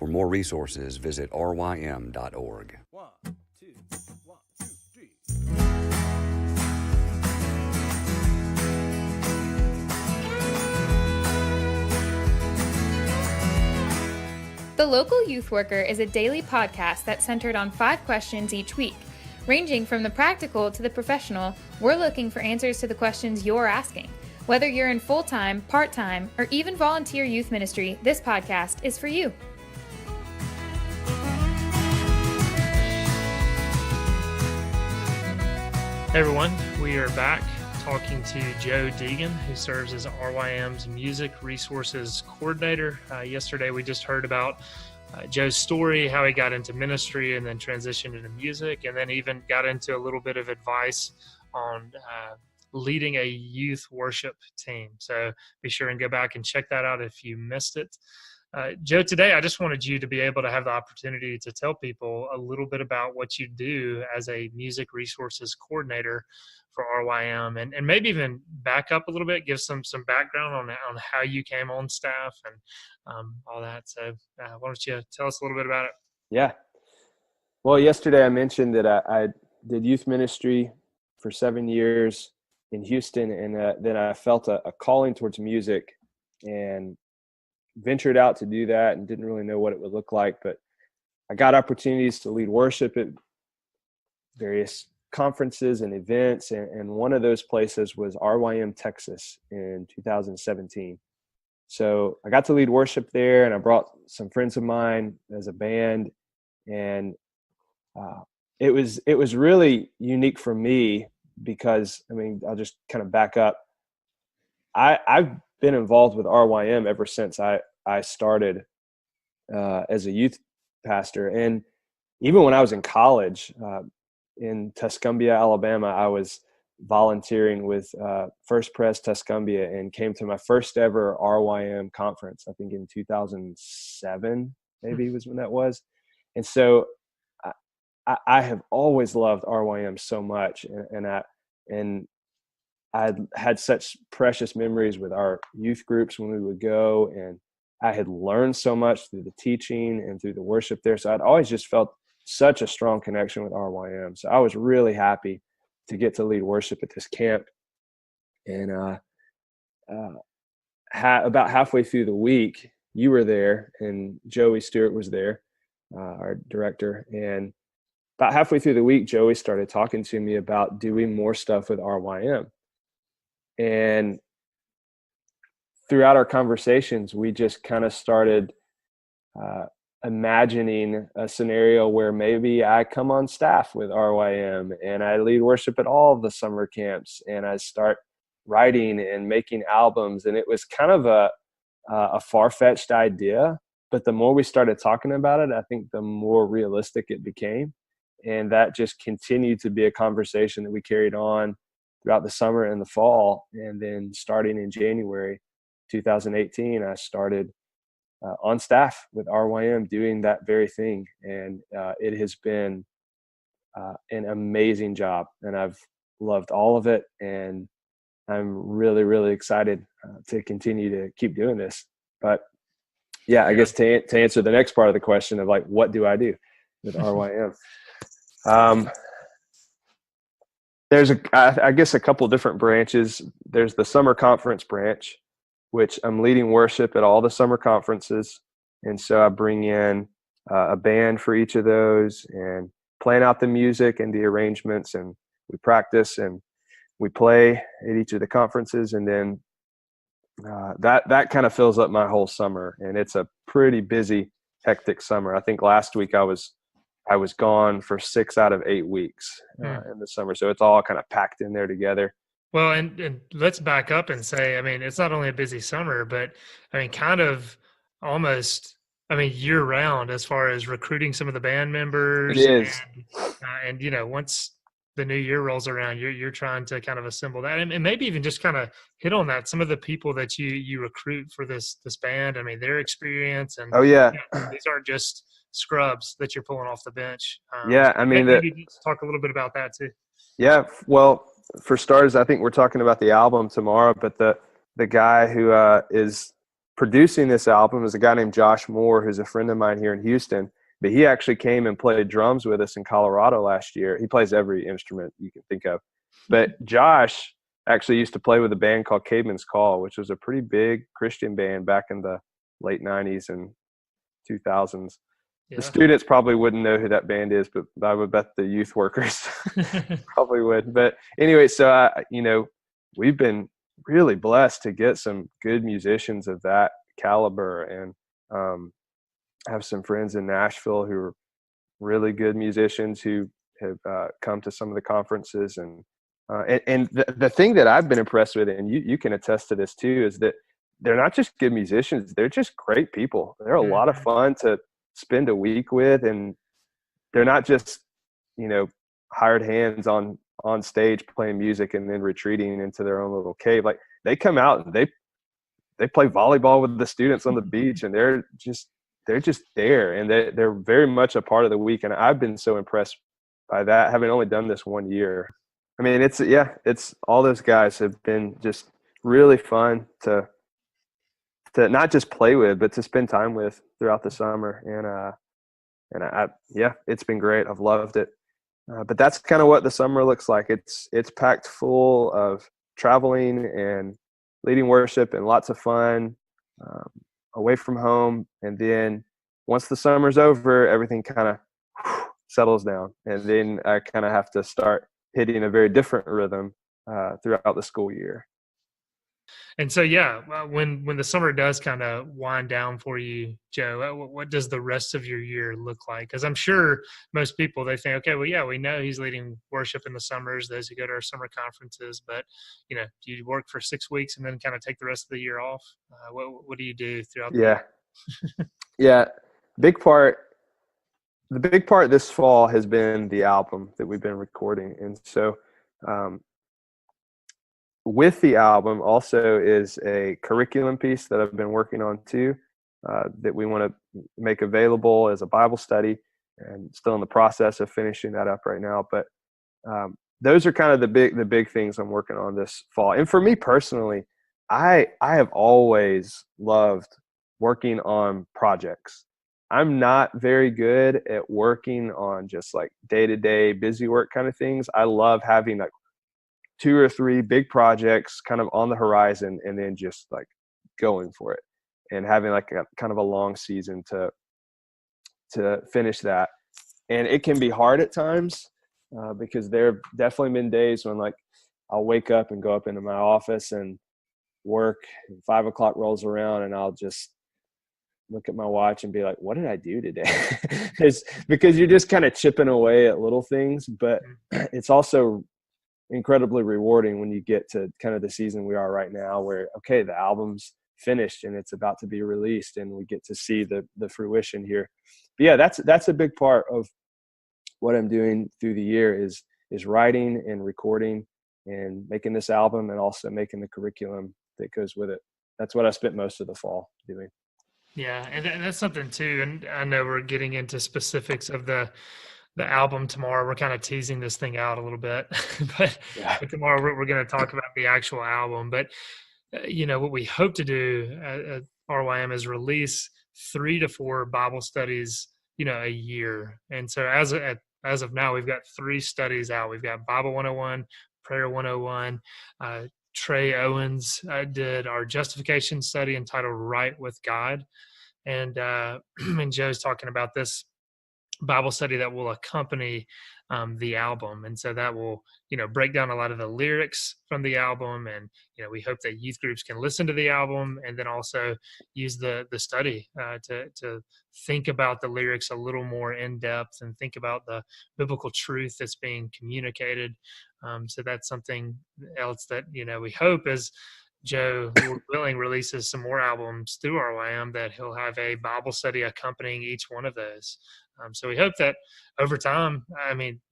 For more resources, visit rym.org. One, two, 3. The Local Youth Worker is a daily podcast that's centered on 5 questions each week. Ranging from the practical to the professional, we're looking for answers to the questions you're asking. Whether you're in full-time, part-time, or even volunteer youth ministry, this podcast is for you. Hey everyone, we are back talking to Joe Deegan, who serves as RYM's Music Resources Coordinator. Yesterday we just heard about Joe's story, how he got into ministry and then transitioned into music, and then even got into a little bit of advice on leading a youth worship team. So be sure and go back and check that out if you missed it. Joe, today I just wanted you to be able to have the opportunity to tell people a little bit about what you do as a music resources coordinator for RYM, and maybe even back up a little bit, give some background on how you came on staff and all that. So why don't you tell us a little bit about it? Yeah. Well, yesterday I mentioned that I did youth ministry for 7 years in Houston, and then I felt a calling towards music and ventured out to do that and didn't really know what it would look like, but I got opportunities to lead worship at various conferences and events, and one of those places was RYM Texas in 2017. So I got to lead worship there, and I brought some friends of mine as a band, and it was really unique for me because, I mean, I'll just kind of back up. I've been involved with RYM ever since I started as a youth pastor. And even when I was in college in Tuscumbia, Alabama, I was volunteering with First Pres Tuscumbia and came to my first ever RYM conference, I think in 2007, maybe was when that was. And so I have always loved RYM so much. And I had such precious memories with our youth groups when we would go, and I had learned so much through the teaching and through the worship there. So I'd always just felt such a strong connection with RYM. So I was really happy to get to lead worship at this camp. And about halfway through the week, you were there, and Joey Stewart was there, our director. And about halfway through the week, Joey started talking to me about doing more stuff with RYM. And throughout our conversations, we just kind of started imagining a scenario where maybe I come on staff with RYM and I lead worship at all of the summer camps, and I start writing and making albums. And it was kind of a far-fetched idea, but the more we started talking about it, I think the more realistic it became. And that just continued to be a conversation that we carried on throughout the summer and the fall. And then starting in January 2018, I started on staff with RYM doing that very thing. And it has been an amazing job, and I've loved all of it. And I'm really, really excited to continue to keep doing this. But yeah, I guess to answer the next part of the question of like, what do I do with RYM? There's I guess a couple different branches. There's the summer conference branch, which I'm leading worship at all the summer conferences. And so I bring in a band for each of those and plan out the music and the arrangements, and we practice and we play at each of the conferences. And then that kind of fills up my whole summer. And it's a pretty busy, hectic summer. I think last week I was gone for 6 out of 8 weeks in the summer. So it's all kind of packed in there together. Well, and let's back up and say, I mean, it's not only a busy summer, but I mean, kind of almost, I mean, year round as far as recruiting some of the band members. It is. And you know, once the new year rolls around, you're trying to kind of assemble that, and maybe even just kind of hit on that. Some of the people that you recruit for this band, I mean, their experience, and these aren't just scrubs that you're pulling off the bench. I mean, maybe talk a little bit about that too. Yeah, well, for starters, I think we're talking about the album tomorrow, but the guy who is producing this album is a guy named Josh Moore, who's a friend of mine here in Houston. But he actually came and played drums with us in Colorado last year. He plays every instrument you can think of. But Josh actually used to play with a band called Caveman's Call, which was a pretty big Christian band back in the late 90s and 2000s. Yeah. The students probably wouldn't know who that band is, but I would bet the youth workers probably would. But anyway, so we've been really blessed to get some good musicians of that caliber, and have some friends in Nashville who are really good musicians who have come to some of the conferences. And the thing that I've been impressed with, and you can attest to this too, is that they're not just good musicians, they're just great people. They're a lot of fun to spend a week with, and they're not just, hired hands on stage playing music and then retreating into their own little cave. Like, they come out and they play volleyball with the students on the beach, and they're just there, and they're very much a part of the week. And I've been so impressed by that, having only done this 1 year. I mean, it's all those guys have been just really fun to not just play with, but to spend time with throughout the summer. And it's been great. I've loved it. But that's kind of what the summer looks like. It's packed full of traveling and leading worship and lots of fun, away from home. And then once the summer's over, everything kind of settles down. And then I kind of have to start hitting a very different rhythm throughout the school year. And so, when the summer does kind of wind down for you, Joe, what does the rest of your year look like? Because I'm sure most people, they think, okay, well, yeah, we know he's leading worship in the summers, those who go to our summer conferences, but, do you work for 6 weeks and then kind of take the rest of the year off? What do you do throughout the year? Yeah. The big part this fall has been the album that we've been recording. And so, with the album also is a curriculum piece that I've been working on too, that we want to make available as a Bible study, and still in the process of finishing that up right now. But those are kind of the big things I'm working on this fall. And for me personally, I have always loved working on projects. I'm not very good at working on just like day-to-day busy work kind of things. I love having like 2 or 3 big projects kind of on the horizon, and then just like going for it and having like a kind of a long season to finish that. And it can be hard at times, because there have definitely been days when like I'll wake up and go up into my office and work, and 5 o'clock rolls around and I'll just look at my watch and be like, what did I do today? Because you're just kind of chipping away at little things. But it's also incredibly rewarding when you get to kind of the season we are right now, where, okay, the album's finished and it's about to be released, and we get to see the fruition here. But yeah, that's a big part of what I'm doing through the year is writing and recording and making this album, and also making the curriculum that goes with it. That's what I spent most of the fall doing. Yeah, and that's something too. And I know we're getting into specifics of the album tomorrow. We're kind of teasing this thing out a little bit, but tomorrow we're going to talk about the actual album. But what we hope to do at RYM is release 3 to 4 Bible studies, a year. And so as of now, we've got 3 studies out. We've got Bible 101, Prayer 101. Trey Owens did our justification study entitled Right with God. And and Joe's talking about this Bible study that will accompany the album. And so that will, break down a lot of the lyrics from the album. And, we hope that youth groups can listen to the album and then also use the study to think about the lyrics a little more in depth and think about the biblical truth that's being communicated. So that's something else that, we hope as Joe, Lord willing, releases some more albums through RYM, that he'll have a Bible study accompanying each one of those. So we hope that over time,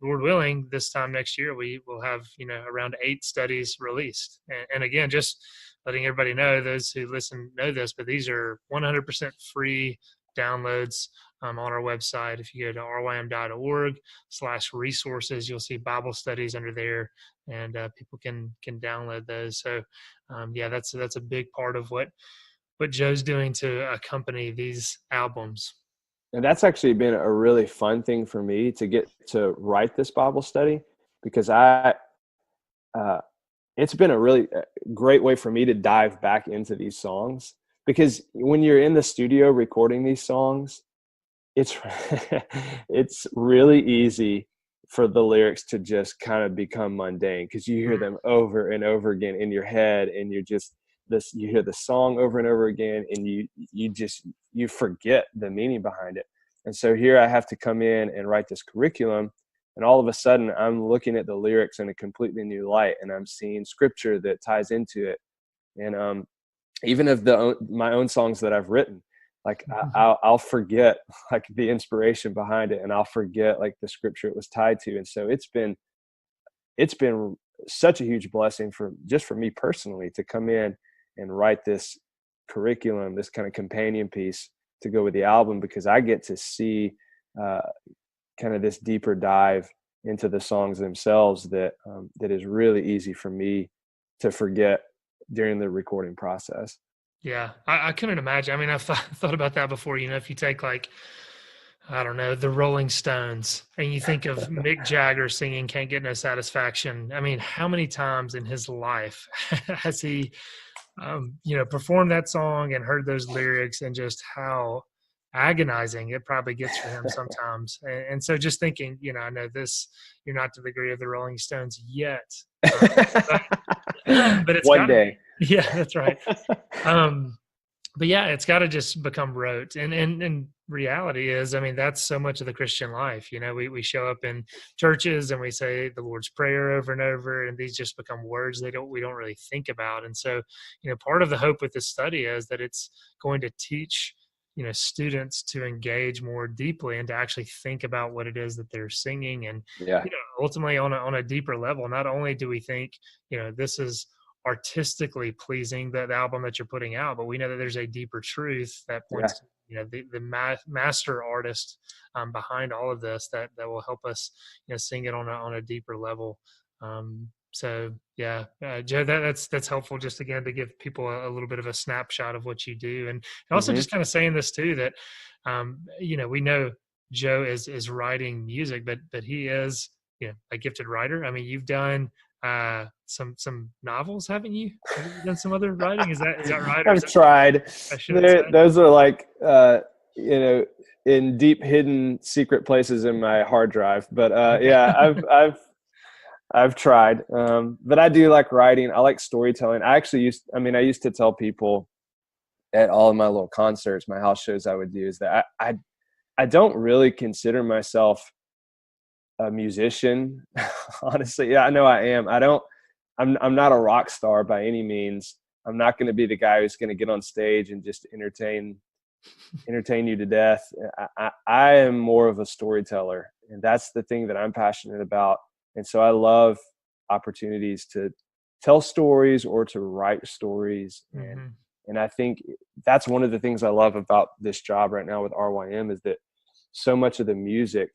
Lord willing, this time next year, we will have, around 8 studies released. And again, just letting everybody know, those who listen know this, but these are 100% free downloads on our website. If you go to rym.org/resources, you'll see Bible studies under there, and people can download those. So that's a big part of what Joe's doing to accompany these albums. And that's actually been a really fun thing for me to get to write this Bible study, because it's been a really great way for me to dive back into these songs. Because when you're in the studio recording these songs, it's it's really easy for the lyrics to just kind of become mundane, because you hear them over and over again in your head, and you hear the song over and over again, and you forget the meaning behind it. And so here I have to come in and write this curriculum, and all of a sudden I'm looking at the lyrics in a completely new light, and I'm seeing scripture that ties into it. And even of my own songs that I've written, like I'll forget like the inspiration behind it, and I'll forget like the scripture it was tied to. And so it's been such a huge blessing for me personally to come in and write this curriculum, this kind of companion piece to go with the album, because I get to see kind of this deeper dive into the songs themselves that is really easy for me to forget during the recording process. Yeah, I couldn't imagine. I mean, I've thought about that before. If you take like, I don't know, the Rolling Stones, and you think of Mick Jagger singing "Can't Get No Satisfaction." I mean, how many times in his life has he, performed that song and heard those lyrics, and just how agonizing it probably gets for him sometimes. And so just thinking, I know this, you're not to the degree of the Rolling Stones yet, but it's one day. Yeah, that's right. But yeah, it's got to just become rote. And reality is, I mean, that's so much of the Christian life. We show up in churches and we say the Lord's Prayer over and over, and these just become words we don't really think about. And so, part of the hope with this study is that it's going to teach students to engage more deeply and to actually think about what it is that they're singing. And ultimately on a deeper level, not only do we think this is artistically pleasing, that album that you're putting out, but we know that there's a deeper truth that points to the master artist behind all of this that will help us sing it on a deeper level. So yeah, Joe, that's helpful, just again to give people a little bit of a snapshot of what you do, and also just kind of saying this too, that we know Joe is writing music, but he is a gifted writer. I mean, you've done some novels, haven't you? Have you done some other writing? Is that right? I've tried. Those are like in deep hidden secret places in my hard drive. But I've tried. But I do like writing. I like storytelling. I used to tell people at all of my little concerts, my house shows I would do, is that I don't really consider myself a musician. Honestly. Yeah, I know I am. I'm not a rock star by any means. I'm not going to be the guy who's going to get on stage and just entertain you to death. I am more of a storyteller, and that's the thing that I'm passionate about. And so I love opportunities to tell stories or to write stories. And I think that's one of the things I love about this job right now with RYM, is that so much of the music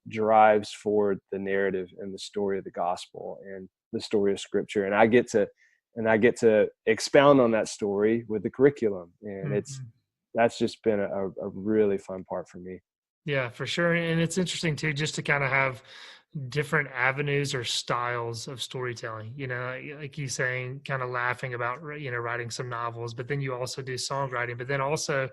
drives forward the narrative and the story of the gospel and the story of scripture. And I get to expound on that story with the curriculum. And that's just been a really fun part for me. Yeah, for sure. And it's interesting too, just to kind of have different avenues or styles of storytelling, like you saying, kind of laughing about, writing some novels, but then you also do songwriting, but then also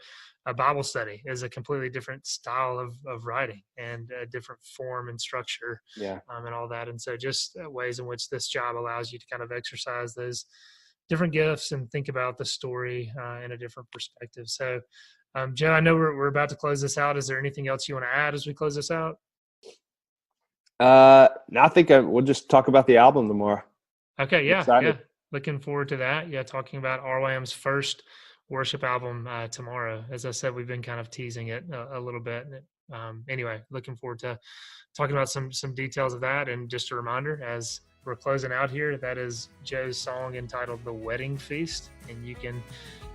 a Bible study is a completely different style of writing and a different form and structure, and all that. And so just ways in which this job allows you to kind of exercise those different gifts and think about the story in a different perspective. So, Joe, I know we're about to close this out. Is there anything else you want to add as we close this out? No, I think we'll just talk about the album tomorrow. Okay. Yeah. Looking forward to that. Yeah. Talking about RYM's first worship album tomorrow. As I said, we've been kind of teasing it a little bit. Anyway, looking forward to talking about some details of that. And just a reminder, as we're closing out here, that is Joe's song entitled "The Wedding Feast," and you can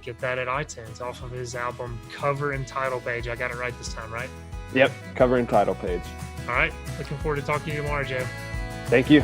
get that at iTunes off of his album cover and title page. I got it right this time, right? Yep. Cover and title page. All right. Looking forward to talking to you tomorrow, Joe. Thank you.